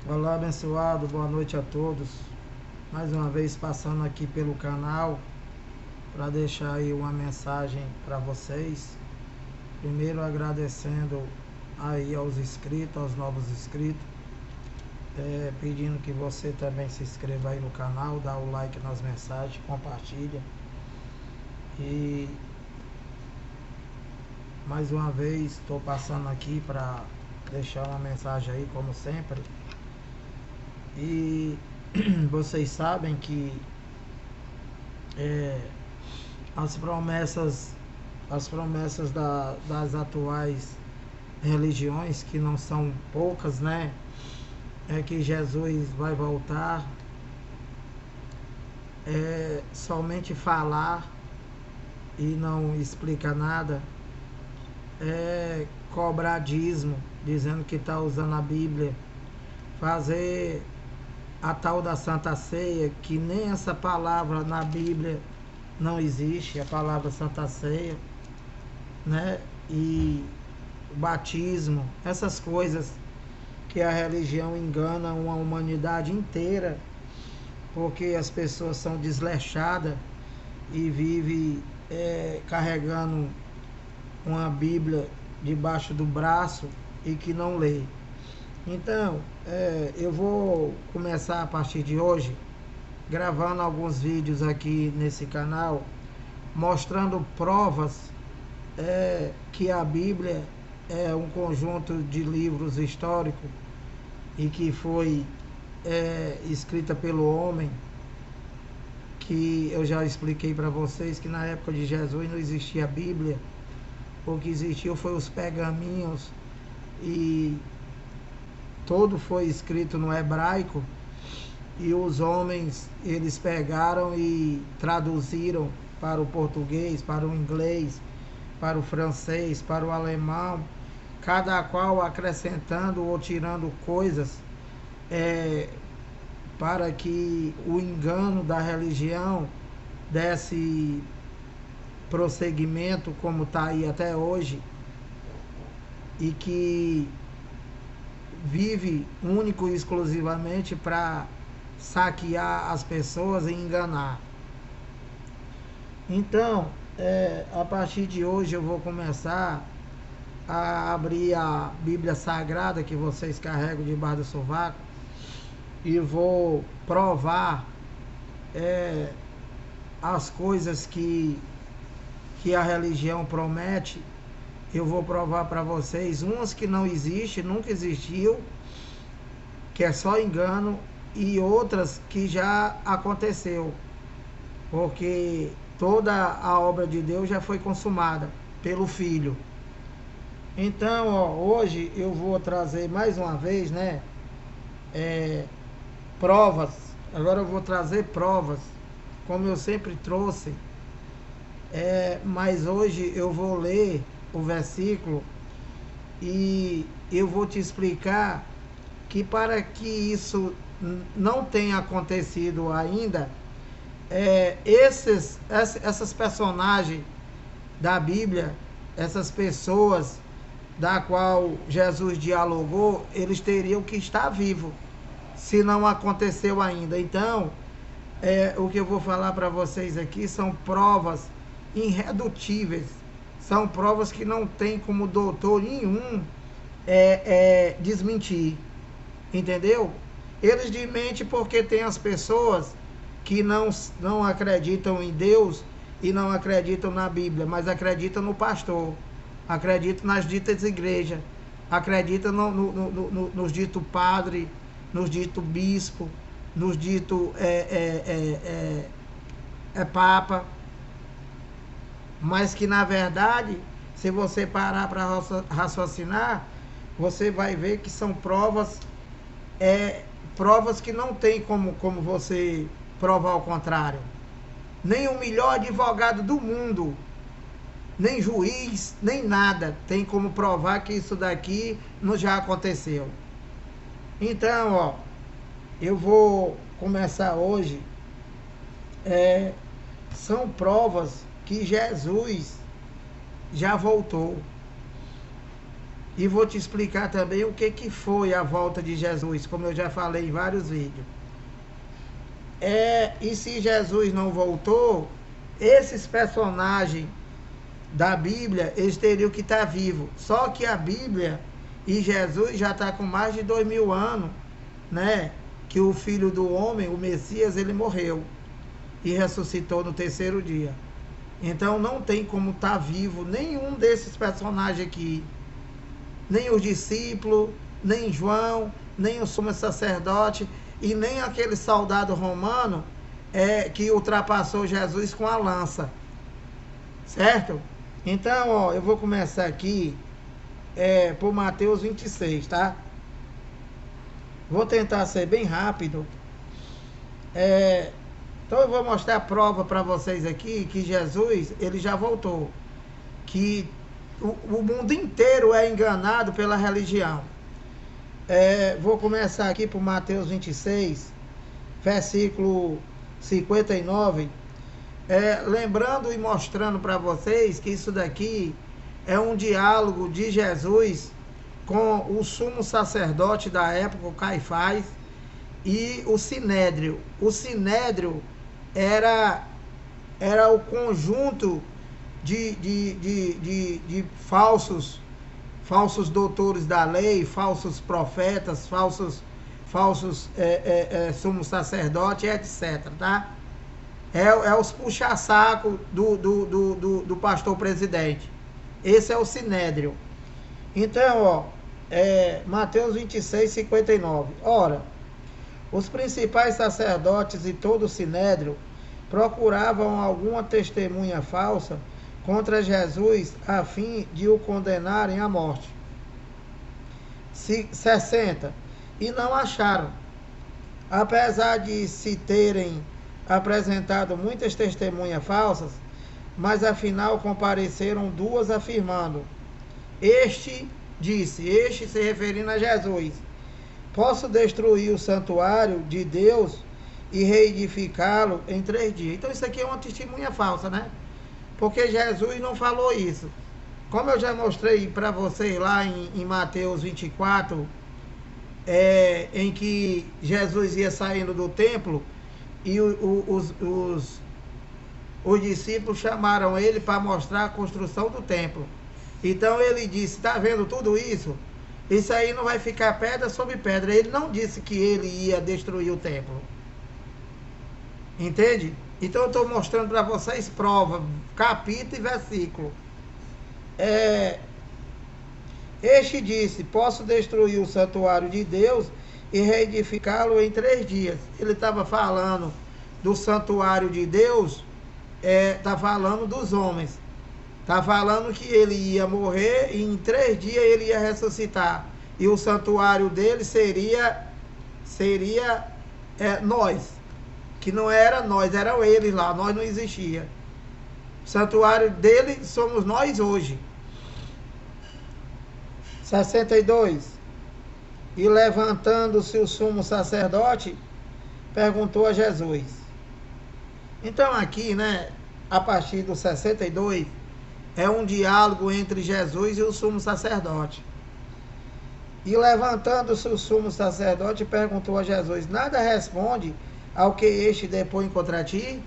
Olá, abençoado, boa noite a todos. Mais uma vez passando aqui pelo canal para deixar aí uma mensagem para vocês. Primeiro agradecendo aí aos inscritos, aos novos inscritos, pedindo que você também se inscreva aí no canal, dá o like nas mensagens, compartilha. E mais uma vez estou passando aqui para deixar uma mensagem aí, como sempre. E vocês sabem que as promessas das atuais religiões, que não são poucas, né? É que Jesus vai voltar, somente falar e não explica nada, cobrar dízimo, dizendo que está usando a Bíblia, fazer a tal da Santa Ceia, que nem essa palavra na Bíblia não existe, a palavra Santa Ceia, né? E o batismo, essas coisas que a religião engana uma humanidade inteira, porque as pessoas são desleixadas e vivem carregando uma Bíblia debaixo do braço e que não lê. Então, eu vou começar a partir de hoje gravando alguns vídeos aqui nesse canal, mostrando provas que a Bíblia é um conjunto de livros históricos e que foi escrita pelo homem, que eu já expliquei para vocês que na época de Jesus não existia a Bíblia. O que existiu foi os pergaminhos e todo foi escrito no hebraico, e os homens, eles pegaram e traduziram para o português, para o inglês, para o francês, para o alemão, cada qual acrescentando ou tirando coisas para que o engano da religião desse prosseguimento como está aí até hoje, e que vive único e exclusivamente para saquear as pessoas e enganar. Então, a partir de hoje eu vou começar a abrir a Bíblia Sagrada que vocês carregam debaixo do sovaco e vou provar as coisas que a religião promete. Eu vou provar para vocês umas que não existem, nunca existiu, que é só engano, e outras que já aconteceu, porque toda a obra de Deus já foi consumada pelo Filho. Então, hoje eu vou trazer mais uma vez, né, provas. Agora eu vou trazer provas, como eu sempre trouxe, mas hoje eu vou ler o versículo e eu vou te explicar que para que isso não tenha acontecido ainda, essas personagens da Bíblia, essas pessoas da qual Jesus dialogou, eles teriam que estar vivos, se não aconteceu ainda. Então, o que eu vou falar para vocês aqui são provas irredutíveis, são provas que não tem como doutor nenhum desmentir, entendeu? Eles desmentem porque tem as pessoas que não acreditam em Deus e não acreditam na Bíblia, mas acreditam no pastor, acreditam nas ditas igrejas, acreditam nos ditos padre, nos ditos bispo, nos ditos papa, mas que na verdade, se você parar para raciocinar, você vai ver que são provas que não tem como você provar o contrário. Nem o melhor advogado do mundo, nem juiz, nem nada tem como provar que isso daqui não já aconteceu. Então, eu vou começar hoje. São provas que Jesus já voltou. E vou te explicar também o que foi a volta de Jesus, como eu já falei em vários vídeos. E se Jesus não voltou, esses personagens da Bíblia, eles teriam que estar vivos. Só que a Bíblia e Jesus já está com mais de 2000 anos, né? Que o Filho do Homem, o Messias, ele morreu e ressuscitou no terceiro dia. Então não tem como estar vivo nenhum desses personagens aqui. Nem os discípulos, nem João, nem o sumo sacerdote e nem aquele soldado romano que ultrapassou Jesus com a lança. Certo? Então, ó, eu vou começar aqui por Mateus 26, tá? Vou tentar ser bem rápido. Então eu vou mostrar a prova para vocês aqui que Jesus, ele já voltou. Que o mundo inteiro é enganado pela religião. Vou começar aqui por Mateus 26, versículo 59. Lembrando e mostrando para vocês que isso daqui é um diálogo de Jesus com o sumo sacerdote da época, o Caifás, e o Sinédrio. O Sinédrio era o conjunto de falsos doutores da lei, falsos profetas, falsos sumos sacerdotes, etc. Tá? Os puxa-saco do pastor presidente. Esse é o Sinédrio. Então, ó, Mateus 26, 59. Ora, os principais sacerdotes e todo o Sinédrio procuravam alguma testemunha falsa contra Jesus a fim de o condenarem à morte. 60. E não acharam. Apesar de se terem apresentado muitas testemunhas falsas, mas afinal compareceram duas afirmando: este se referindo a Jesus, posso destruir o santuário de Deus e reedificá-lo em 3 dias. Então isso aqui é uma testemunha falsa, né? Porque Jesus não falou isso. Como eu já mostrei para vocês lá em Mateus 24, em que Jesus ia saindo do templo e os discípulos chamaram ele para mostrar a construção do templo. Então ele disse: está vendo tudo isso? Isso aí não vai ficar pedra sobre pedra. Ele não disse que ele ia destruir o templo. Entende? Então eu estou mostrando para vocês prova, capítulo e versículo. Este disse: posso destruir o santuário de Deus e reedificá-lo em 3 dias. Ele estava falando do santuário de Deus, está falando dos homens. Está falando que ele ia morrer e em 3 dias ele ia ressuscitar. E o santuário dele seria nós. Que não era nós, eram eles lá, nós não existia. O santuário dele somos nós hoje. 62. E levantando-se o sumo sacerdote, perguntou a Jesus. Então aqui, né, a partir do 62, é um diálogo entre Jesus e o sumo sacerdote. E levantando-se o sumo sacerdote, perguntou a Jesus: nada responde ao que este depõe contra ti?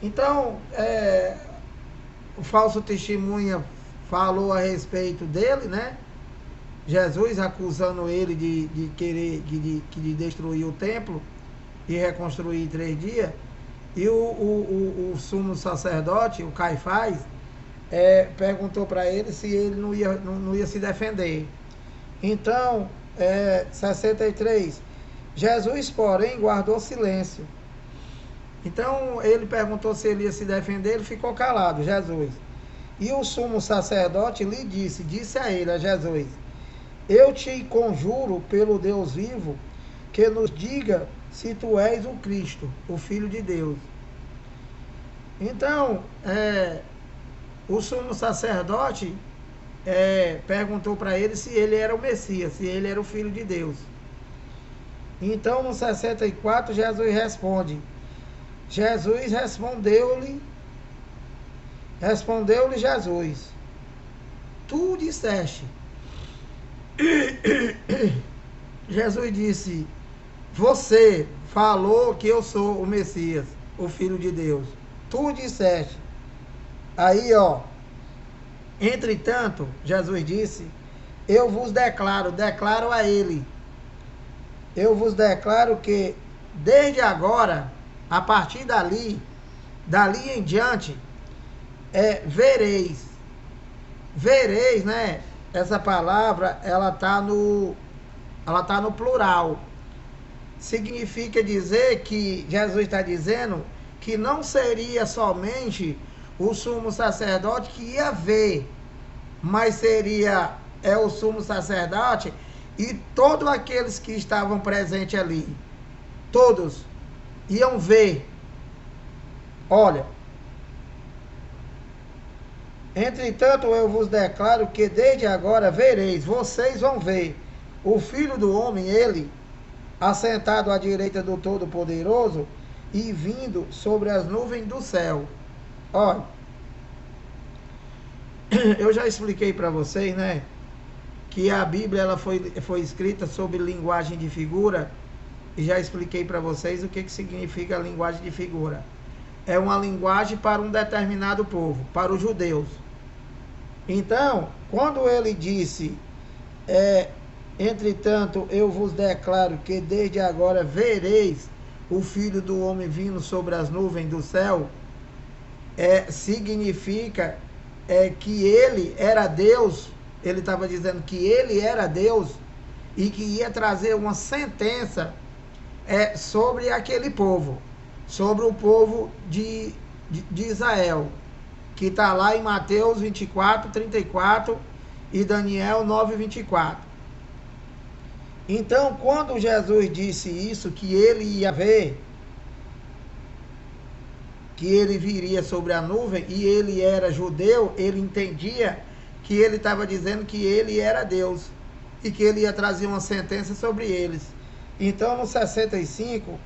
Então, o falso testemunha falou a respeito dele, né? Jesus acusando ele de querer de destruir o templo e reconstruir em 3 dias. E o sumo sacerdote, o Caifás, perguntou para ele se ele não ia se defender. Então, 63, Jesus, porém, guardou silêncio. Então, ele perguntou se ele ia se defender, ele ficou calado, Jesus. E o sumo sacerdote lhe disse a ele, a Jesus: eu te conjuro pelo Deus vivo, que nos diga se tu és o Cristo, o Filho de Deus. Então, o sumo sacerdote perguntou para ele se ele era o Messias, se ele era o Filho de Deus. Então, no 64, Jesus responde. Jesus respondeu-lhe Jesus: tu disseste. Jesus disse: você falou que eu sou o Messias, o Filho de Deus. Tu disseste. Aí, ó. Entretanto, Jesus disse: eu vos declaro a ele. Eu vos declaro que desde agora, a partir dali em diante, vereis. Vereis, né? Essa palavra, ela tá no plural. Significa dizer que Jesus está dizendo que não seria somente o sumo sacerdote que ia ver, mas seria o sumo sacerdote e todos aqueles que estavam presentes ali. Todos iam ver. Olha, entretanto eu vos declaro que desde agora vereis, vocês vão ver o Filho do Homem, ele, assentado à direita do Todo-Poderoso e vindo sobre as nuvens do céu. Olha, eu já expliquei para vocês, né, que a Bíblia ela foi escrita sob linguagem de figura, e já expliquei para vocês o que significa a linguagem de figura. É uma linguagem para um determinado povo, para os judeus. Então, quando ele disse, entretanto, eu vos declaro que desde agora vereis o Filho do Homem vindo sobre as nuvens do céu, significa que ele era Deus. Ele estava dizendo que ele era Deus e que ia trazer uma sentença sobre aquele povo, sobre o povo de Israel, que está lá em Mateus 24, 34 e Daniel 9, 24. Então, quando Jesus disse isso, que ele ia ver, que ele viria sobre a nuvem, e ele era judeu, ele entendia que ele estava dizendo que ele era Deus e que ele ia trazer uma sentença sobre eles. Então, no 65,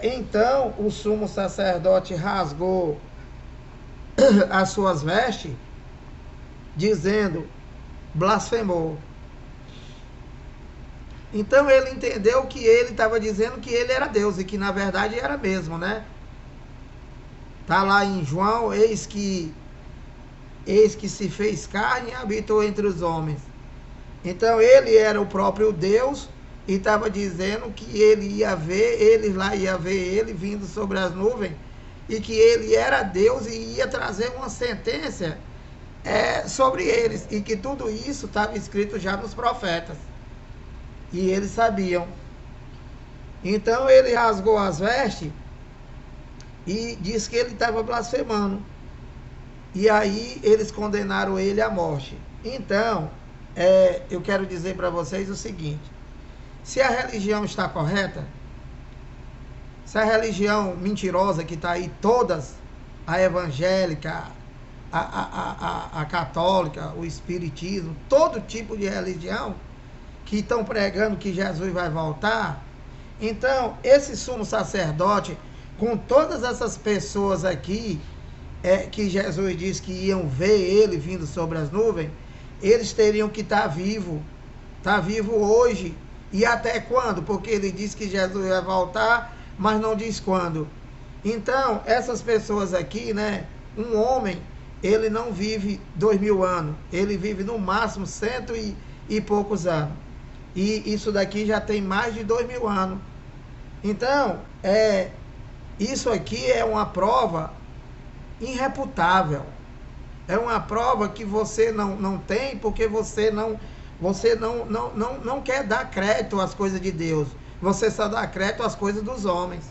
então o sumo sacerdote rasgou as suas vestes, dizendo, blasfemou. Então ele entendeu que ele estava dizendo que ele era Deus e que na verdade era mesmo, né? Está lá em João, eis que se fez carne e habitou entre os homens. Então ele era o próprio Deus e estava dizendo que ele ia ver, eles lá ia ver ele vindo sobre as nuvens, e que ele era Deus e ia trazer uma sentença sobre eles, e que tudo isso estava escrito já nos profetas. E eles sabiam. Então ele rasgou as vestes e disse que ele estava blasfemando. E aí eles condenaram ele à morte. Então, eu quero dizer para vocês o seguinte: se a religião está correta, se a religião mentirosa que está aí, todas, a evangélica, a católica, o espiritismo, todo tipo de religião, que estão pregando que Jesus vai voltar, então esse sumo sacerdote, com todas essas pessoas aqui, que Jesus disse que iam ver ele vindo sobre as nuvens, eles teriam que estar vivo hoje. E até quando? Porque ele disse que Jesus vai voltar, mas não diz quando. Então, essas pessoas aqui, né, um homem, ele não vive 2000 anos, ele vive no máximo 100 e poucos anos. E isso daqui já tem mais de 2000 anos. Então, isso aqui é uma prova irrefutável. É uma prova que você não tem, porque você não quer dar crédito às coisas de Deus. Você só dá crédito às coisas dos homens.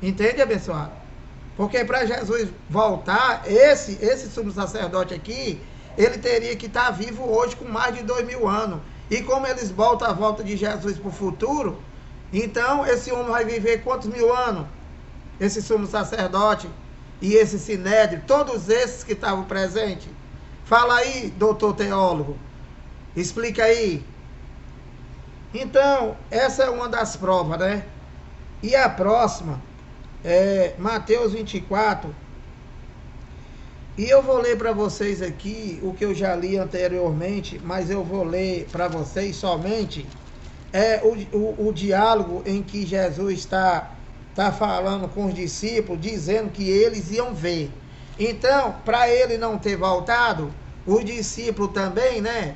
Entende, abençoado? Porque para Jesus voltar, esse sumo sacerdote aqui, ele teria que estar vivo hoje com mais de 2000 anos. E como eles voltam a volta de Jesus para o futuro, então esse homem vai viver quantos mil anos? Esse sumo sacerdote e esse sinédrio, todos esses que estavam presentes. Fala aí, doutor teólogo. Explica aí. Então, essa é uma das provas, né? E a próxima, Mateus 24, E eu vou ler para vocês aqui o que eu já li anteriormente, mas eu vou ler para vocês somente o diálogo em que Jesus está falando com os discípulos, dizendo que eles iam ver. Então, para ele não ter voltado, os discípulos também, né?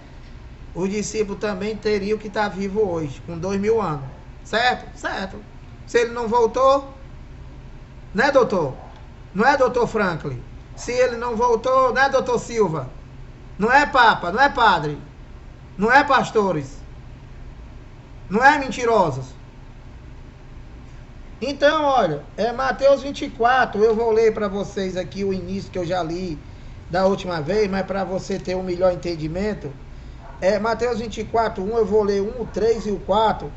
Os discípulos também teriam que estar vivos hoje, com 2000 anos. Certo? Certo. Se ele não voltou, né, doutor? Não é, doutor Franklin? Se ele não voltou, né, doutor Silva? Não é papa, não é padre, não é pastores, não é mentirosos. Então, olha, Mateus 24, eu vou ler para vocês aqui o início que eu já li da última vez, mas para você ter um melhor entendimento. Mateus 24, 1, eu vou ler 1, o 3 e o 4,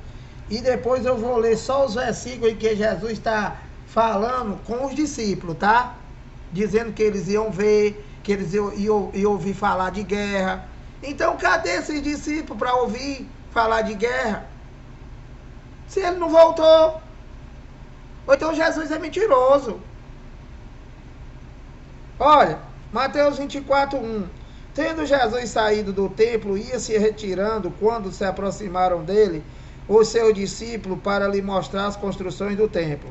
e depois eu vou ler só os versículos em que Jesus está falando com os discípulos, tá? Dizendo que eles iam ver, que eles iam ouvir falar de guerra. Então, cadê esses discípulos para ouvir falar de guerra? Se ele não voltou. Ou então Jesus é mentiroso. Olha, Mateus 24, 1. Tendo Jesus saído do templo, ia se retirando quando se aproximaram dele os seus discípulos para lhe mostrar as construções do templo.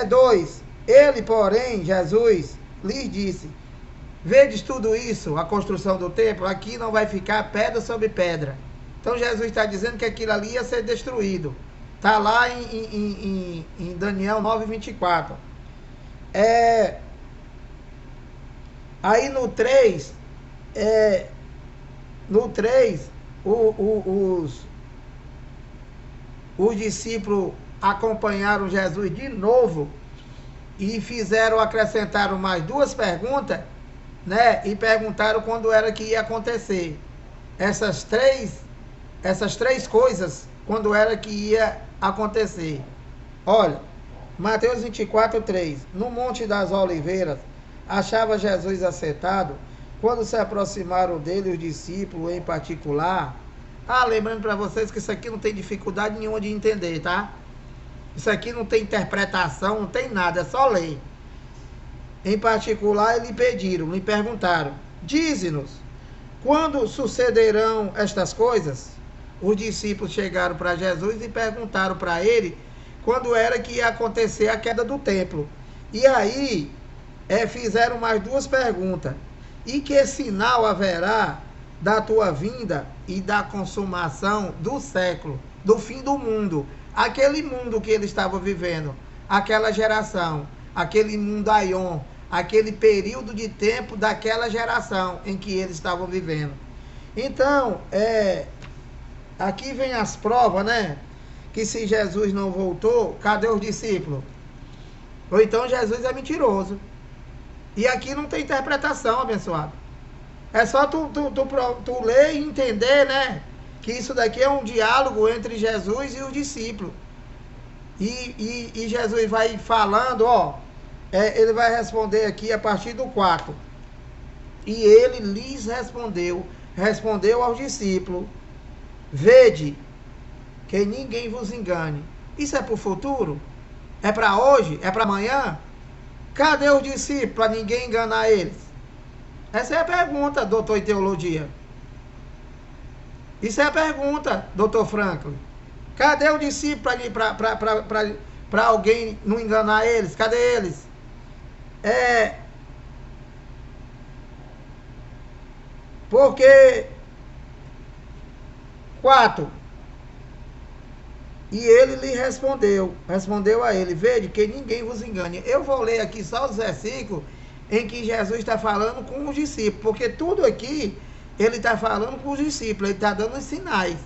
2. Ele, porém, Jesus, lhes disse: vedes tudo isso, a construção do templo? Aqui não vai ficar pedra sobre pedra. Então Jesus está dizendo que aquilo ali ia ser destruído. Está lá em Daniel 9:24. Aí no 3, os discípulos acompanharam Jesus de novo e acrescentaram mais 2 perguntas, né? E perguntaram quando era que ia acontecer. Essas três coisas, quando era que ia acontecer. Olha, Mateus 24, 3. No Monte das Oliveiras, achava Jesus assentado, quando se aproximaram dele os discípulos em particular. Lembrando para vocês que isso aqui não tem dificuldade nenhuma de entender, tá? Isso aqui não tem interpretação, não tem nada, é só ler. Em particular, lhe pediram, lhe perguntaram: dize-nos, quando sucederão estas coisas? Os discípulos chegaram para Jesus e perguntaram para ele quando era que ia acontecer a queda do templo. E aí, fizeram mais 2 perguntas. E que sinal haverá da tua vinda e da consumação do século, do fim do mundo? Aquele mundo que ele estava vivendo, aquela geração, aquele mundo Aion, aquele período de tempo daquela geração em que eles estavam vivendo. Então, aqui vem as provas, né? Que se Jesus não voltou, cadê os discípulos? Ou então Jesus é mentiroso. E aqui não tem interpretação, abençoado. É só tu ler e entender, né? Que isso daqui é um diálogo entre Jesus e os discípulos. E Jesus vai falando, ele vai responder aqui a partir do 4. E ele lhes respondeu aos discípulos: vede, que ninguém vos engane. Isso é para o futuro? É para hoje? É para amanhã? Cadê os discípulos para ninguém enganar eles? Essa é a pergunta, doutor em teologia. Isso é a pergunta, doutor Franklin. Cadê o discípulo para alguém não enganar eles? Cadê eles? Porque 4. E ele lhe respondeu a ele: vede que ninguém vos engane. Eu vou ler aqui só os versículos em que Jesus está falando com os discípulos, porque tudo aqui ele está falando com os discípulos, ele está dando os sinais.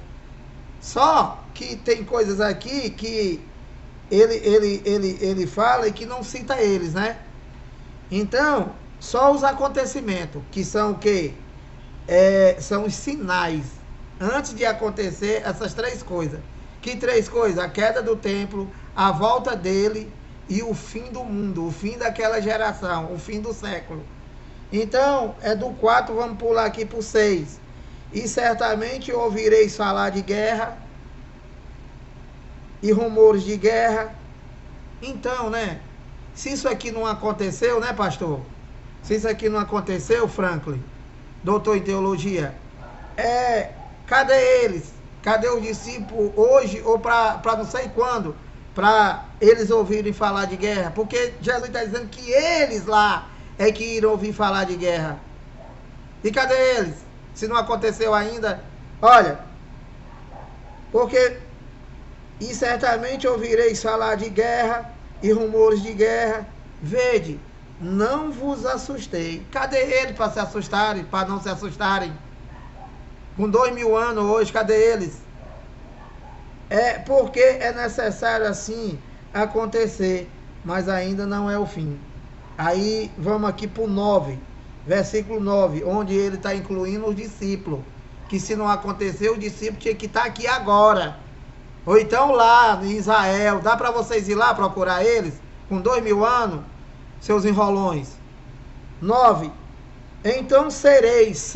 Só que tem coisas aqui que ele fala e que não cita eles, né? Então, só os acontecimentos, que são o quê? São os sinais, antes de acontecer essas 3 coisas. Que 3 coisas? A queda do templo, a volta dele e o fim do mundo, o fim daquela geração, o fim do século. Então, do 4, vamos pular aqui para o 6. E certamente ouvireis falar de guerra e rumores de guerra. Então, né? Se isso aqui não aconteceu, né, pastor? Se isso aqui não aconteceu, Franklin, doutor em teologia, cadê eles? Cadê os discípulos hoje ou para não sei quando? Para eles ouvirem falar de guerra. Porque Jesus está dizendo que eles lá é que irão ouvir falar de guerra. E cadê eles? Se não aconteceu ainda, olha, porque e certamente ouvireis falar de guerra e rumores de guerra. Vede, não vos assustei. Cadê eles para se assustarem, para não se assustarem? Com 2000 anos hoje, cadê eles? Porque é necessário assim acontecer, mas ainda não é o fim. Aí vamos aqui para o 9, versículo 9, onde ele está incluindo os discípulos. Que se não acontecer, o discípulo tinha que estar aqui agora. Ou então lá em Israel. Dá para vocês ir lá procurar eles? Com 2000 anos, seus enrolões. 9. Então sereis,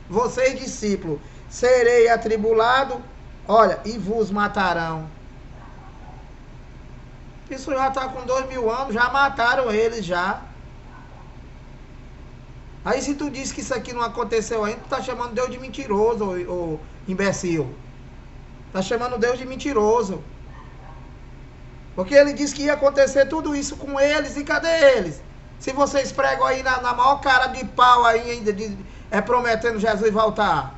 vocês discípulos, serei atribulado, olha, e vos matarão. Isso já está com 2000 anos, já mataram eles já. Aí se tu diz que isso aqui não aconteceu ainda, tu está chamando Deus de mentiroso, ou imbecil. Está chamando Deus de mentiroso. Porque ele disse que ia acontecer tudo isso com eles, e cadê eles? Se vocês pregam aí na maior cara de pau aí ainda, prometendo Jesus voltar.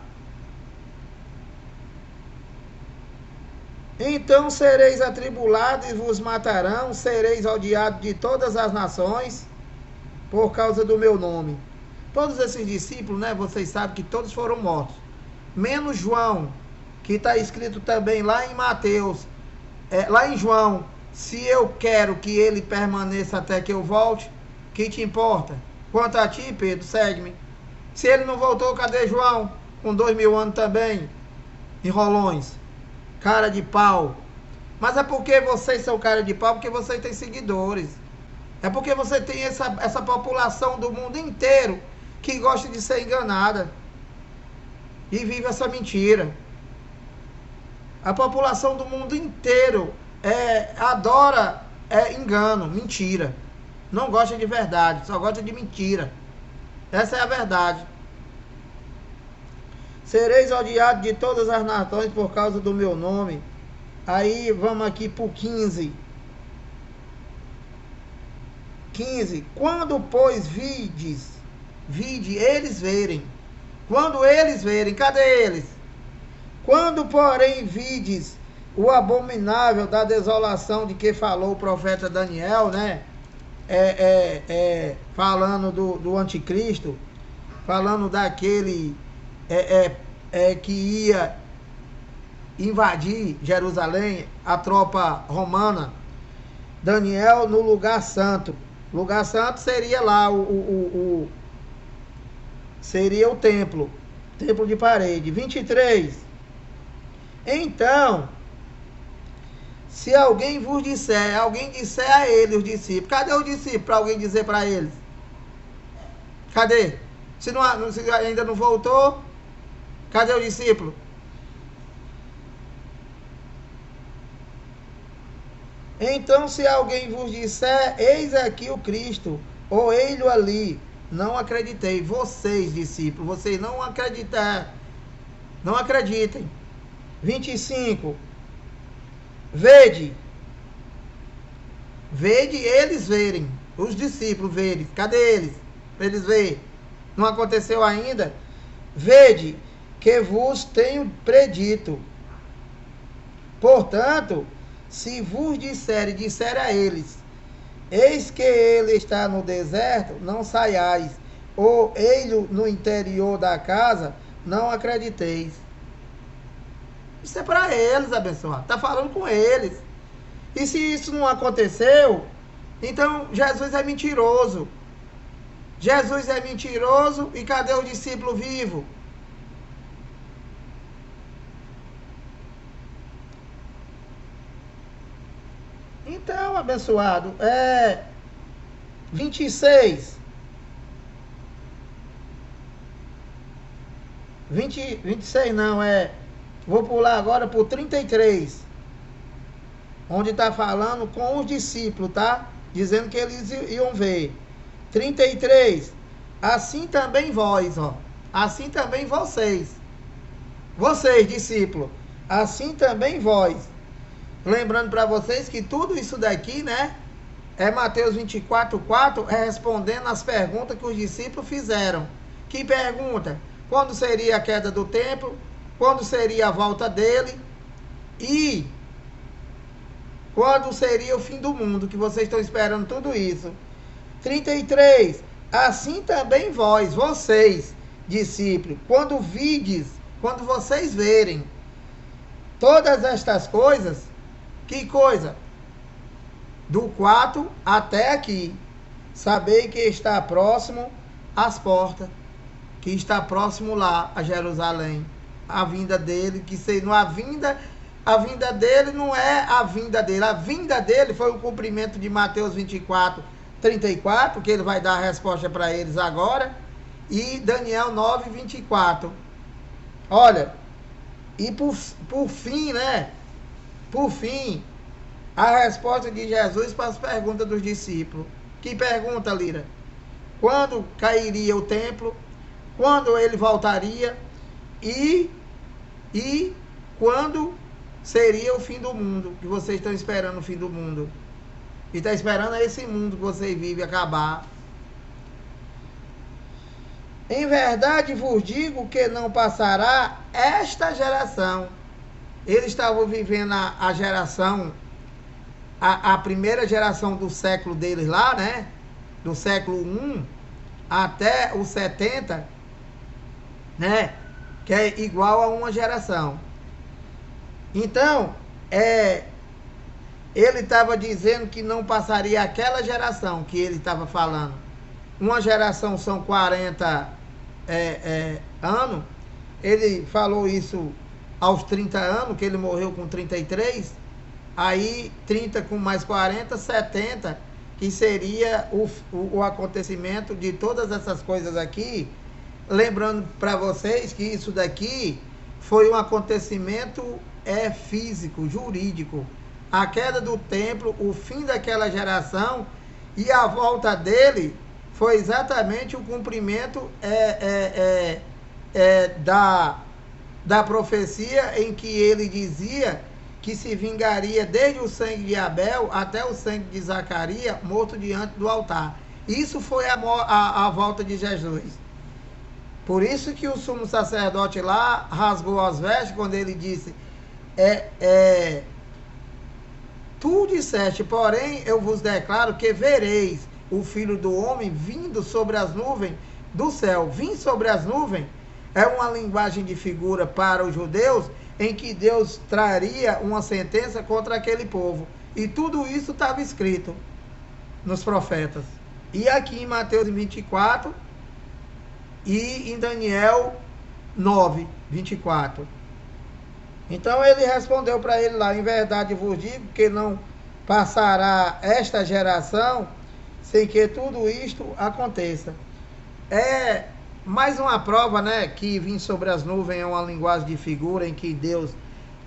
Então sereis atribulados e vos matarão, sereis odiados de todas as nações, por causa do meu nome. Todos esses discípulos, né, vocês sabem que todos foram mortos. Menos João, que está escrito também lá em Mateus, lá em João, se eu quero que ele permaneça até que eu volte, que te importa? Quanto a ti, Pedro, segue-me. Se ele não voltou, cadê João? Com 2000 anos também, enrolões, cara de pau. Mas é porque vocês são cara de pau, porque vocês têm seguidores. É porque você tem essa população do mundo inteiro que gosta de ser enganada e vive essa mentira. A população do mundo inteiro adora engano, mentira. Não gosta de verdade, só gosta de mentira. Essa é a verdade. Sereis odiados de todas as nações por causa do meu nome. Aí vamos aqui para o 15. 15. Quando, pois, vide eles verem. Quando eles verem, cadê eles? Quando, porém, vides o abominável da desolação de que falou o profeta Daniel, né? Falando do anticristo, falando daquele que ia invadir Jerusalém, a tropa romana. Daniel no lugar santo. Lugar santo seria lá seria o templo de parede. 23. Então, se alguém vos disser, alguém disser a ele, os discípulos, cadê os discípulos para alguém dizer para eles? Cadê? Se ainda não voltou, cadê o discípulo? Então, se alguém vos disser, eis aqui o Cristo, ou ele ali, não acreditei. Vocês, discípulos, vocês não acreditem. 25. Vede eles verem, os discípulos verem. Cadê eles? Para eles verem. Não aconteceu ainda? Vede que vos tenho predito. Portanto, se vos disser a eles, eis que ele está no deserto, não saiais, ou ele no interior da casa, não acrediteis. Isso é para eles, abençoado. Está falando com eles. E se isso não aconteceu, então Jesus é mentiroso. Jesus é mentiroso, e cadê o discípulo vivo? Então, abençoado, 26. 26 não, vou pular agora para o 33. Onde está falando com os discípulos, tá? Dizendo que eles iam ver. 33. Assim também vós, ó. Assim também vocês. Vocês, discípulos. Assim também vós. Lembrando para vocês que tudo isso daqui, né? É Mateus 24:4, respondendo as perguntas que os discípulos fizeram. Que pergunta? Quando seria a queda do templo? Quando seria a volta dele? E quando seria o fim do mundo? Que vocês estão esperando tudo isso. 33. Assim também vós, vocês, discípulos, quando vocês verem todas estas coisas, que coisa? Do 4 até aqui. Sabei que está próximo às portas, que está próximo lá a Jerusalém. A vinda dele, que se não a vinda dele não é a vinda dele. A vinda dele foi o cumprimento de Mateus 24:34, que ele vai dar a resposta para eles agora, e Daniel 9:24. Olha, e por fim, né? Por fim, a resposta de Jesus para as perguntas dos discípulos. Que pergunta, Lira? Quando cairia o templo? Quando ele voltaria? E quando seria o fim do mundo? Que vocês estão esperando o fim do mundo. E está esperando esse mundo que vocês vivem acabar. Em verdade vos digo que não passará esta geração. Eles estavam vivendo a geração, a primeira geração do século deles lá, né? Do século 1 até os 70, né? Que é igual a uma geração. Então, ele estava dizendo que não passaria aquela geração que ele estava falando. Uma geração são 40 anos. Ele falou isso aos 30 anos, que ele morreu com 33. Aí 30 com mais 40, 70, que seria o acontecimento de todas essas coisas aqui. Lembrando para vocês que isso daqui foi um acontecimento físico, jurídico. A queda do templo, o fim daquela geração e a volta dele foi exatamente o cumprimento da profecia em que ele dizia que se vingaria desde o sangue de Abel até o sangue de Zacarias, morto diante do altar. Isso foi a volta de Jesus. Por isso que o sumo sacerdote lá rasgou as vestes quando ele disse: tu disseste, porém eu vos declaro que vereis o Filho do Homem vindo sobre as nuvens do céu. Vir sobre as nuvens é uma linguagem de figura para os judeus, em que Deus traria uma sentença contra aquele povo. E tudo isso estava escrito nos profetas. E aqui em Mateus 24 e em Daniel 9:24. Então ele respondeu para ele lá: em verdade vos digo que não passará esta geração sem que tudo isto aconteça. É mais uma prova, né, que vir sobre as nuvens é uma linguagem de figura em que Deus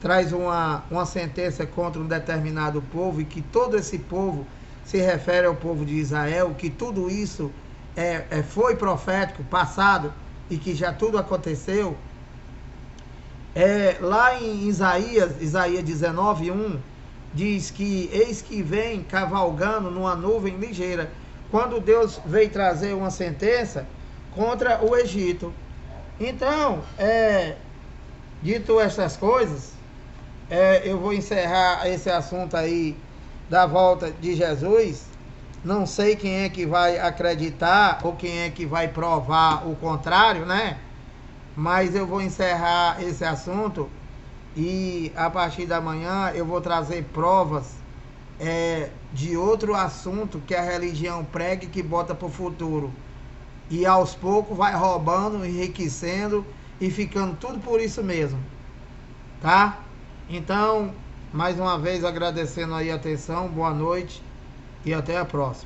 traz uma sentença contra um determinado povo, e que todo esse povo se refere ao povo de Israel, que tudo isso foi profético, passado, e que já tudo aconteceu. Lá em Isaías 19:1, diz que eis que vem cavalgando numa nuvem ligeira, quando Deus veio trazer uma sentença contra o Egito. Então, dito essas coisas, eu vou encerrar esse assunto aí da volta de Jesus. Não sei quem é que vai acreditar ou quem é que vai provar o contrário, né? Mas eu vou encerrar esse assunto e a partir da manhã eu vou trazer provas de outro assunto que a religião prega e que bota para o futuro. E aos poucos vai roubando, enriquecendo e ficando tudo por isso mesmo. Tá? Então, mais uma vez agradecendo aí a atenção, boa noite e até a próxima.